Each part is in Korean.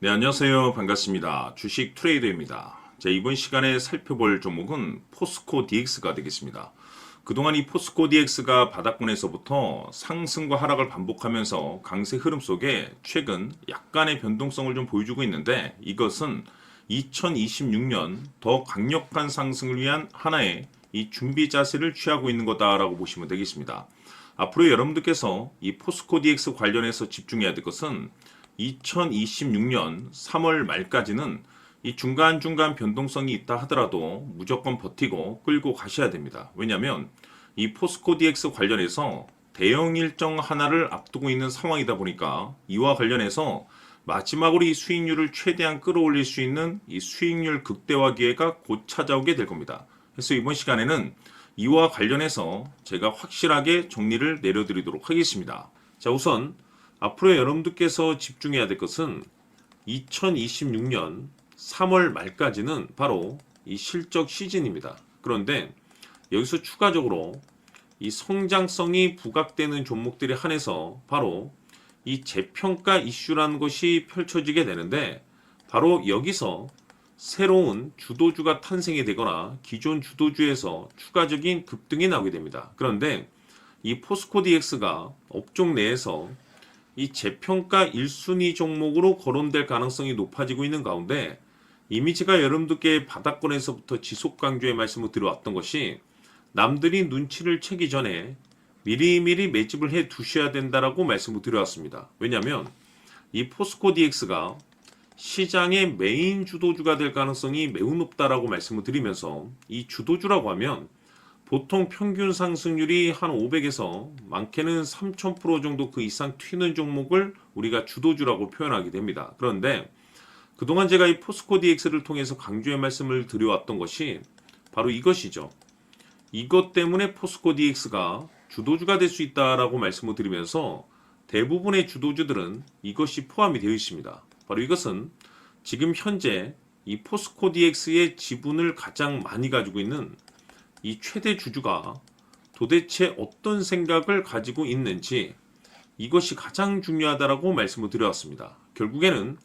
네, 안녕하세요. 반갑습니다. 주식 트레이더입니다. 자, 이번 시간에 살펴볼 종목은 포스코 DX가 되겠습니다. 그동안 이 포스코 DX가 바닥권에서부터 상승과 하락을 반복하면서 강세 흐름 속에 최근 약간의 변동성을 좀 보여주고 있는데, 이것은 2026년 더 강력한 상승을 위한 하나의 이 준비 자세를 취하고 있는 거다라고 보시면 되겠습니다. 앞으로 여러분들께서 이 포스코 DX 관련해서 집중해야 될 것은 2026년 3월 말까지는 이 중간중간 변동성이 있다 하더라도 무조건 버티고 끌고 가셔야 됩니다. 왜냐하면 이 포스코 DX 관련해서 대형 일정 하나를 앞두고 있는 상황이다 보니까 이와 관련해서 마지막으로 이 수익률을 최대한 끌어올릴 수 있는 이 수익률 극대화 기회가 곧 찾아오게 될 겁니다. 그래서 이번 시간에는 이와 관련해서 제가 확실하게 정리를 내려드리도록 하겠습니다. 자, 우선 앞으로 여러분들께서 집중해야 될 것은 2026년 3월 말까지는 바로 이 실적 시즌입니다. 그런데 여기서 추가적으로 이 성장성이 부각되는 종목들에 한해서 바로 이 재평가 이슈라는 것이 펼쳐지게 되는데, 바로 여기서 새로운 주도주가 탄생이 되거나 기존 주도주에서 추가적인 급등이 나오게 됩니다. 그런데 이 포스코 DX가 업종 내에서 이 재평가 1순위 종목으로 거론될 가능성이 높아지고 있는 가운데, 이미 제가 여러분들께 바닥권에서부터 지속 강조의 말씀을 드려왔던 것이 남들이 눈치를 채기 전에 미리미리 매집을 해 두셔야 된다라고 말씀을 드려왔습니다. 왜냐하면 이 포스코 DX가 시장의 메인 주도주가 될 가능성이 매우 높다라고 말씀을 드리면서, 이 주도주라고 하면 보통 평균 상승률이 한 500에서 많게는 3000% 정도 그 이상 튀는 종목을 우리가 주도주라고 표현하게 됩니다. 그런데 그동안 제가 이 포스코 DX를 통해서 강조의 말씀을 드려왔던 것이 바로 이것이죠. 이것 때문에 포스코 DX가 주도주가 될 수 있다라고 말씀을 드리면서 대부분의 주도주들은 이것이 포함이 되어 있습니다. 바로 이것은 지금 현재 이 포스코 DX의 지분을 가장 많이 가지고 있는 이 최대 주주가 도대체 어떤 생각을 가지고 있는지, 이것이 가장 중요하다라고 말씀을 드려왔습니다. 결국에는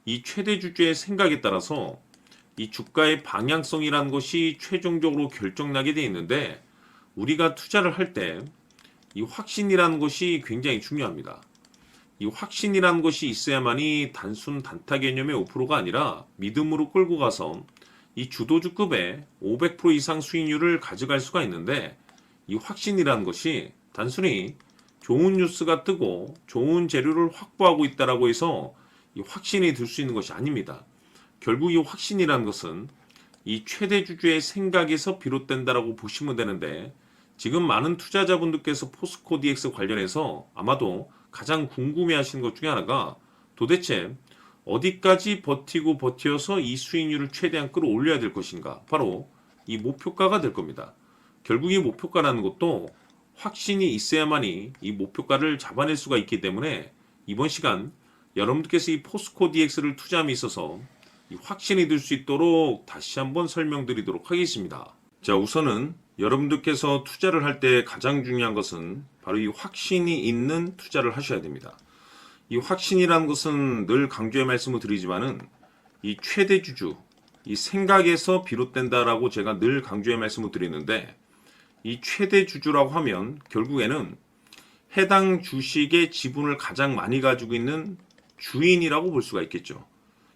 이 최대 주주의 생각에 따라서 이 주가의 방향성이라는 것이 최종적으로 결정나게 되어 있는데, 우리가 투자를 할 때 이 확신이라는 것이 굉장히 중요합니다. 이 확신이라는 것이 있어야만이 단순 단타 개념의 5%가 아니라 믿음으로 끌고 가서 이 주도주급의 500% 이상 수익률을 가져갈 수가 있는데, 이 확신이라는 것이 단순히 좋은 뉴스가 뜨고 좋은 재료를 확보하고 있다라고 해서 이 확신이 들 수 있는 것이 아닙니다. 결국 이 확신이라는 것은 이 최대 주주의 생각에서 비롯된다라고 보시면 되는데, 지금 많은 투자자분들께서 포스코 DX 관련해서 아마도 가장 궁금해하시는 것 중에 하나가 도대체 어디까지 버티고 버텨서 이 수익률을 최대한 끌어올려야 될 것인가, 바로 이 목표가가 될 겁니다. 결국 이 목표가라는 것도 확신이 있어야만이 이 목표가를 잡아낼 수가 있기 때문에 이번 시간 여러분들께서 이 포스코 DX를 투자함에 있어서 이 확신이 들 수 있도록 다시 한번 설명드리도록 하겠습니다. 자, 우선은 여러분들께서 투자를 할 때 가장 중요한 것은 바로 이 확신이 있는 투자를 하셔야 됩니다. 이 확신이라는 것은 늘 강조의 말씀을 드리지만은 이 최대 주주, 이 생각에서 비롯된다라고 제가 늘 강조의 말씀을 드리는데, 이 최대 주주라고 하면 결국에는 해당 주식의 지분을 가장 많이 가지고 있는 주인이라고 볼 수가 있겠죠.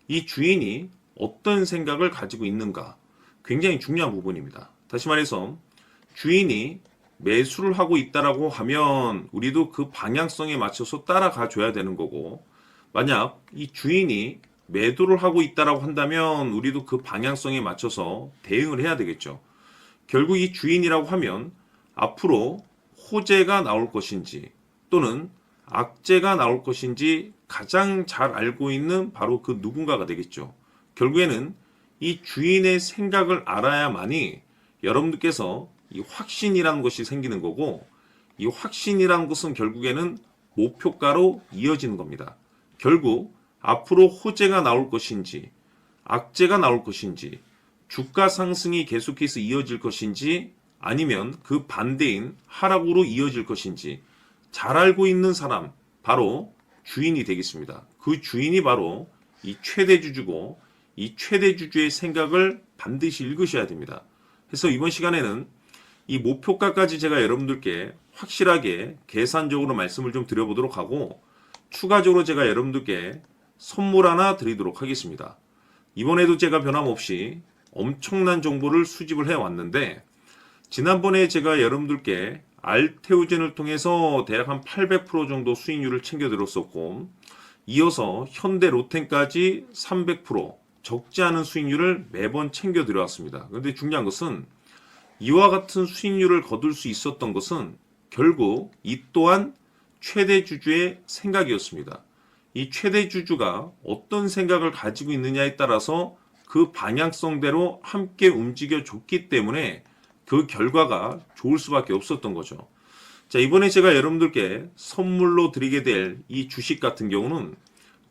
이 주인이 어떤 생각을 가지고 있는가, 굉장히 중요한 부분입니다. 다시 말해서 주인이 매수를 하고 있다라고 하면 우리도 그 방향성에 맞춰서 따라가 줘야 되는 거고, 만약 이 주인이 매도를 하고 있다라고 한다면 우리도 그 방향성에 맞춰서 대응을 해야 되겠죠. 결국 이 주인이라고 하면 앞으로 호재가 나올 것인지 또는 악재가 나올 것인지 가장 잘 알고 있는 바로 그 누군가가 되겠죠. 결국에는 이 주인의 생각을 알아야만이 여러분들께서 이 확신이라는 것이 생기는 거고, 이 확신이라는 것은 결국에는 목표가로 이어지는 겁니다. 결국 앞으로 호재가 나올 것인지 악재가 나올 것인지, 주가 상승이 계속해서 이어질 것인지 아니면 그 반대인 하락으로 이어질 것인지 잘 알고 있는 사람, 바로 주인이 되겠습니다. 그 주인이 바로 이 최대 주주고 이 최대 주주의 생각을 반드시 읽으셔야 됩니다. 그래서 이번 시간에는 이 목표가까지 제가 여러분들께 확실하게 계산적으로 말씀을 좀 드려보도록 하고 추가적으로 제가 여러분들께 선물 하나 드리도록 하겠습니다. 이번에도 제가 변함없이 엄청난 정보를 수집을 해왔는데 지난번에 제가 여러분들께 알테오젠을 통해서 대략 한 800% 정도 수익률을 챙겨드렸었고 이어서 현대 로템까지 300% 적지 않은 수익률을 매번 챙겨드려왔습니다. 그런데 중요한 것은 이와 같은 수익률을 거둘 수 있었던 것은 결국 이 또한 최대 주주의 생각이었습니다. 이 최대 주주가 어떤 생각을 가지고 있느냐에 따라서 그 방향성대로 함께 움직여 줬기 때문에 그 결과가 좋을 수밖에 없었던 거죠. 자, 이번에 제가 여러분들께 선물로 드리게 될 이 주식 같은 경우는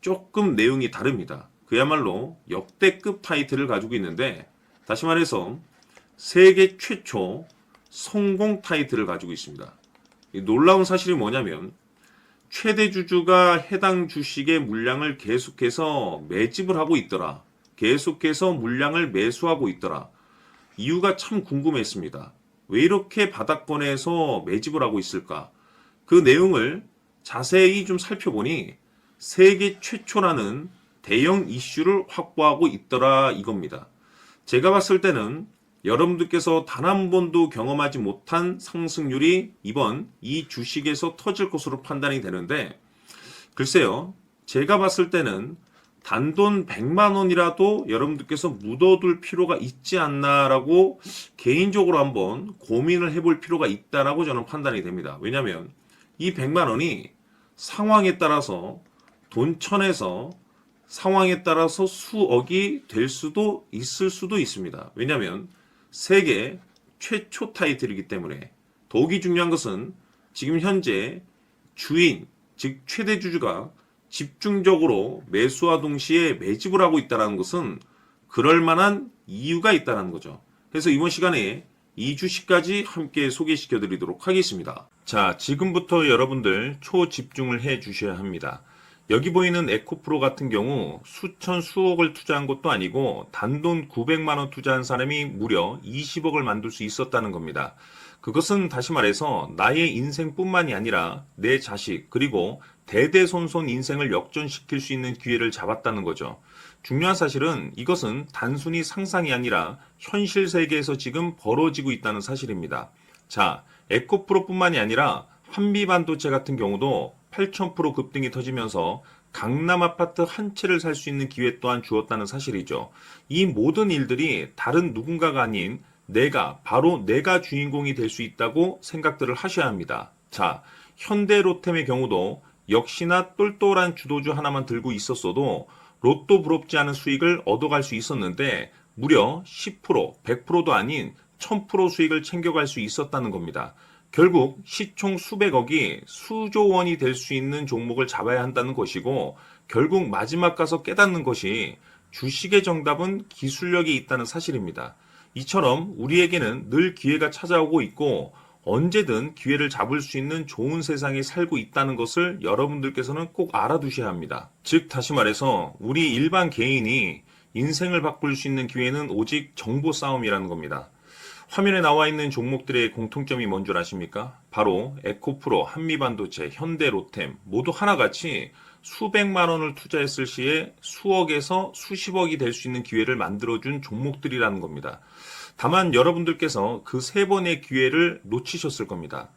조금 내용이 다릅니다. 그야말로 역대급 타이틀을 가지고 있는데 다시 말해서 세계 최초 성공 타이틀을 가지고 있습니다. 이 놀라운 사실이 뭐냐면 최대 주주가 해당 주식의 물량을 계속해서 매집을 하고 있더라. 계속해서 물량을 매수하고 있더라. 이유가 참 궁금했습니다. 왜 이렇게 바닥권에서 매집을 하고 있을까? 그 내용을 자세히 좀 살펴보니 세계 최초라는 대형 이슈를 확보하고 있더라 이겁니다. 제가 봤을 때는 여러분들께서 단 한 번도 경험하지 못한 상승률이 이번 이 주식에서 터질 것으로 판단이 되는데 글쎄요. 제가 봤을 때는 단돈 100만 원이라도 여러분들께서 묻어둘 필요가 있지 않나라고 개인적으로 한번 고민을 해볼 필요가 있다라고 저는 판단이 됩니다. 왜냐하면 이 100만 원이 상황에 따라서 돈천에서 상황에 따라서 수억이 될 수도 있을 수도 있습니다. 왜냐하면 세계 최초 타이틀이기 때문에 더욱이 중요한 것은 지금 현재 주인, 즉 최대 주주가 집중적으로 매수와 동시에 매집을 하고 있다는 것은 그럴 만한 이유가 있다는 거죠. 그래서 이번 시간에 이 주식까지 함께 소개시켜 드리도록 하겠습니다. 자, 지금부터 여러분들 초집중을 해 주셔야 합니다. 여기 보이는 에코프로 같은 경우 수천 수억을 투자한 것도 아니고 단돈 900만 원 투자한 사람이 무려 20억을 만들 수 있었다는 겁니다. 그것은 다시 말해서 나의 인생뿐만이 아니라 내 자식 그리고 대대손손 인생을 역전시킬 수 있는 기회를 잡았다는 거죠. 중요한 사실은 이것은 단순히 상상이 아니라 현실 세계에서 지금 벌어지고 있다는 사실입니다. 자, 에코프로뿐만이 아니라 한미반도체 같은 경우도 8,000% 급등이 터지면서 강남 아파트 한 채를 살 수 있는 기회 또한 주었다는 사실이죠. 이 모든 일들이 다른 누군가가 아닌 바로 내가 주인공이 될 수 있다고 생각들을 하셔야 합니다. 자, 현대로템의 경우도 역시나 똘똘한 주도주 하나만 들고 있었어도 로또 부럽지 않은 수익을 얻어갈 수 있었는데 무려 10%, 100%도 아닌 1000% 수익을 챙겨갈 수 있었다는 겁니다. 결국 시총 수백억이 수조 원이 될 수 있는 종목을 잡아야 한다는 것이고 결국 마지막 가서 깨닫는 것이 주식의 정답은 기술력이 있다는 사실입니다. 이처럼 우리에게는 늘 기회가 찾아오고 있고 언제든 기회를 잡을 수 있는 좋은 세상에 살고 있다는 것을 여러분들께서는 꼭 알아두셔야 합니다. 즉 다시 말해서 우리 일반 개인이 인생을 바꿀 수 있는 기회는 오직 정보 싸움이라는 겁니다. 화면에 나와 있는 종목들의 공통점이 뭔 줄 아십니까? 바로 에코프로, 한미반도체, 현대로템 모두 하나같이 수백만 원을 투자했을 시에 수억에서 수십억이 될 수 있는 기회를 만들어준 종목들이라는 겁니다. 다만 여러분들께서 그 세 번의 기회를 놓치셨을 겁니다.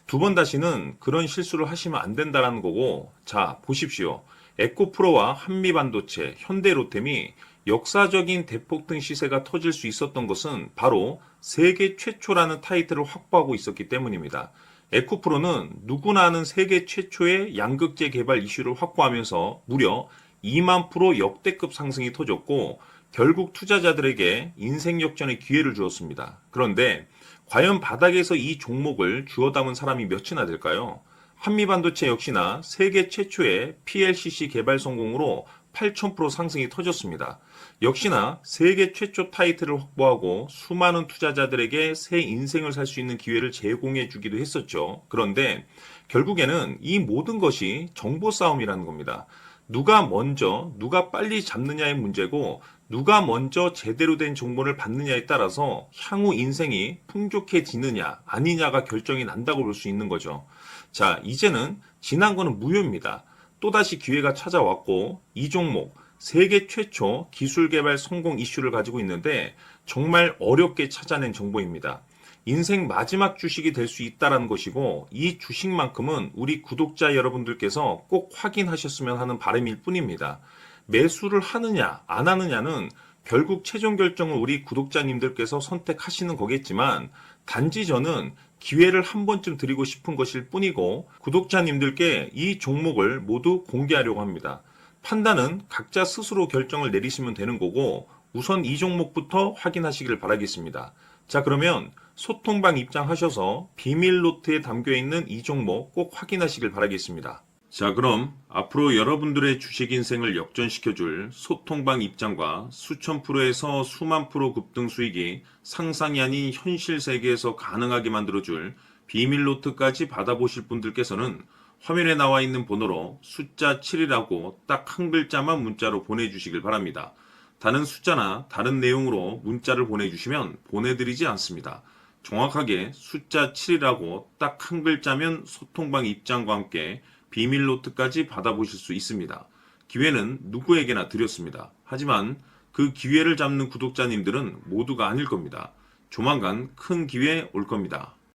두 번 다시는 그런 실수를 하시면 안 된다는 거고 자 보십시오. 에코프로와 한미반도체, 현대로템이 역사적인 대폭등 시세가 터질 수 있었던 것은 바로 세계 최초라는 타이틀을 확보하고 있었기 때문입니다. 에코프로는 누구나 아는 세계 최초의 양극재 개발 이슈를 확보하면서 무려 2만 프로 역대급 상승이 터졌고 결국 투자자들에게 인생 역전의 기회를 주었습니다. 그런데 과연 바닥에서 이 종목을 주워 담은 사람이 몇이나 될까요? 한미반도체 역시나 세계 최초의 PLCC 개발 성공으로 8,000% 상승이 터졌습니다. 역시나 세계 최초 타이틀을 확보하고 수많은 투자자들에게 새 인생을 살 수 있는 기회를 제공해 주기도 했었죠. 그런데 결국에는 이 모든 것이 정보 싸움이라는 겁니다. 누가 먼저, 누가 빨리 잡느냐의 문제고 누가 먼저 제대로 된 정보를 받느냐에 따라서 향후 인생이 풍족해지느냐 아니냐가 결정이 난다고 볼 수 있는 거죠. 자, 이제는 지난 거는 무효입니다. 또다시 기회가 찾아왔고 이 종목 세계 최초 기술 개발 성공 이슈를 가지고 있는데 정말 어렵게 찾아낸 정보입니다. 인생 마지막 주식이 될 수 있다는 것이고 이 주식만큼은 우리 구독자 여러분들께서 꼭 확인하셨으면 하는 바람일 뿐입니다. 매수를 하느냐 안 하느냐는 결국 최종 결정을 우리 구독자님들께서 선택하시는 거겠지만 단지 저는 기회를 한 번쯤 드리고 싶은 것일 뿐이고 구독자님들께 이 종목을 모두 공개하려고 합니다. 판단은 각자 스스로 결정을 내리시면 되는 거고 우선 이 종목부터 확인하시길 바라겠습니다. 자, 그러면 소통방 입장하셔서 비밀 노트에 담겨 있는 이 종목 꼭 확인하시길 바라겠습니다. 자, 그럼 앞으로 여러분들의 주식 인생을 역전시켜줄 소통방 입장과 수천 프로에서 수만 프로 급등 수익이 상상이 아닌 현실 세계에서 가능하게 만들어줄 비밀 노트까지 받아보실 분들께서는 화면에 나와 있는 번호로 숫자 7이라고 딱 한 글자만 문자로 보내주시길 바랍니다. 다른 숫자나 다른 내용으로 문자를 보내주시면 보내드리지 않습니다. 정확하게 숫자 7이라고 딱 한 글자면 소통방 입장과 함께 비밀 노트까지 받아보실 수 있습니다. 기회는 누구에게나 드렸습니다. 하지만 그 기회를 잡는 구독자님들은 모두가 아닐 겁니다. 조만간 큰 기회 올 겁니다.